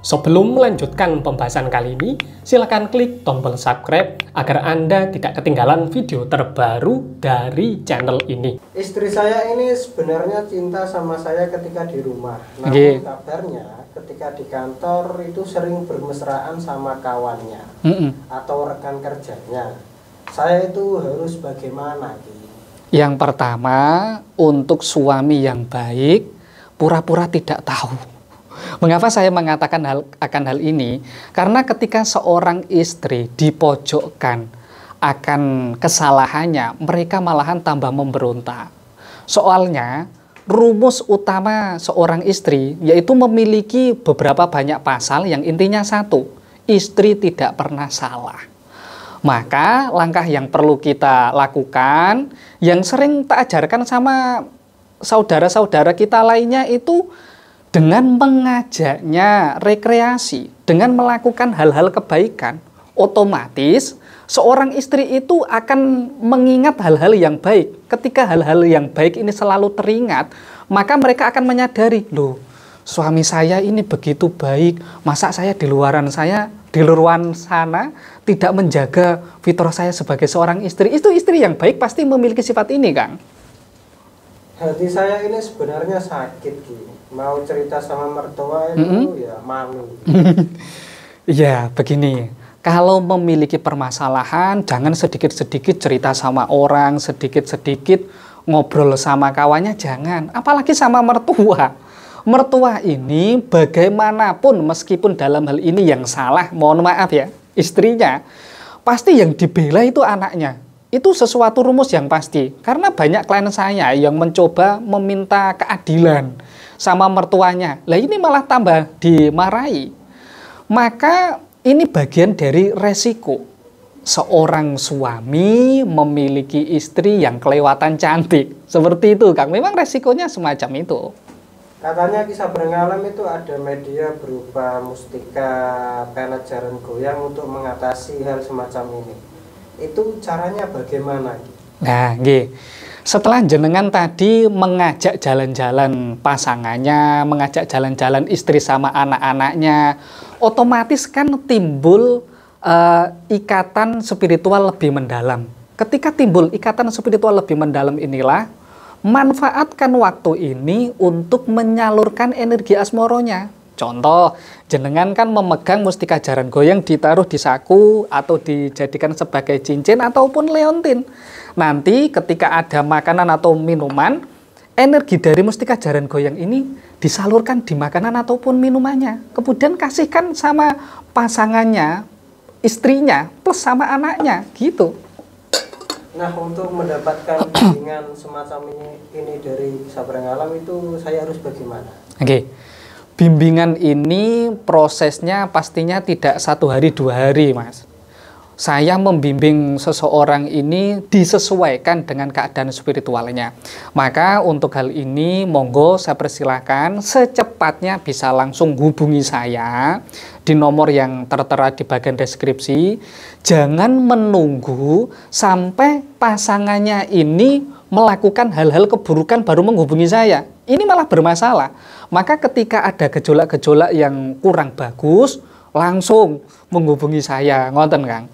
Sebelum melanjutkan pembahasan kali ini, silakan klik tombol subscribe agar Anda tidak ketinggalan video terbaru dari channel ini. Istri saya ini sebenarnya cinta sama saya ketika di rumah. Namun kabarnya ketika di kantor itu sering bermesraan sama kawannya atau rekan kerjanya. Saya itu harus bagaimana, Ki? Yang pertama, untuk suami yang baik, pura-pura tidak tahu. Mengapa saya mengatakan akan hal ini? Karena ketika seorang istri dipojokkan akan kesalahannya, mereka malahan tambah memberontak. Soalnya, rumus utama seorang istri yaitu memiliki beberapa banyak pasal yang intinya satu, istri tidak pernah salah. Maka langkah yang perlu kita lakukan, yang sering tak ajarkan sama saudara-saudara kita lainnya itu dengan mengajaknya rekreasi, dengan melakukan hal-hal kebaikan, otomatis seorang istri itu akan mengingat hal-hal yang baik. Ketika hal-hal yang baik ini selalu teringat, maka mereka akan menyadari, loh, suami saya ini begitu baik, masa saya di luar sana tidak menjaga fitrah saya sebagai seorang istri. Itu istri yang baik pasti memiliki sifat ini, Kang. Hati saya ini sebenarnya sakit, Ki. Mau cerita sama mertua itu ya malu. Ya, begini. Kalau memiliki permasalahan, jangan sedikit-sedikit cerita sama orang, sedikit-sedikit ngobrol sama kawannya, jangan. Apalagi sama mertua. Mertua ini bagaimanapun, meskipun dalam hal ini yang salah, mohon maaf ya, istrinya, pasti yang dibela itu anaknya. Itu sesuatu rumus yang pasti. Karena banyak klien saya yang mencoba meminta keadilan sama mertuanya. Lah ini malah tambah dimarahi. Maka ini bagian dari resiko. Seorang suami memiliki istri yang kelewatan cantik. Seperti itu, Kang. Memang resikonya semacam itu. Katanya kisah berengalam itu ada media berupa mustika pelet jaran goyang untuk mengatasi hal semacam ini. Itu caranya bagaimana? Nah, nggih. Setelah jenengan tadi mengajak jalan-jalan pasangannya, mengajak jalan-jalan istri sama anak-anaknya, otomatis kan timbul ikatan spiritual lebih mendalam. Ketika timbul ikatan spiritual lebih mendalam inilah, manfaatkan waktu ini untuk menyalurkan energi asmoronya. Contoh, jenengan kan memegang mustika jaran goyang ditaruh di saku atau dijadikan sebagai cincin ataupun leontin. Nanti ketika ada makanan atau minuman, energi dari mustika jaran goyang ini disalurkan di makanan ataupun minumannya. Kemudian kasihkan sama pasangannya, istrinya, plus sama anaknya, gitu. Nah, untuk mendapatkan bimbingan semacam ini dari kisah berengalam itu saya harus bagaimana? Oke. Bimbingan ini prosesnya pastinya tidak 1 hari 2 hari, Mas. Saya membimbing seseorang ini disesuaikan dengan keadaan spiritualnya. Maka untuk hal ini monggo saya persilahkan secepatnya bisa langsung hubungi saya di nomor yang tertera di bagian deskripsi. Jangan menunggu sampai pasangannya ini melakukan hal-hal keburukan baru menghubungi saya. Ini malah bermasalah. Maka ketika ada gejolak-gejolak yang kurang bagus, langsung menghubungi saya. Ngoten, Kang.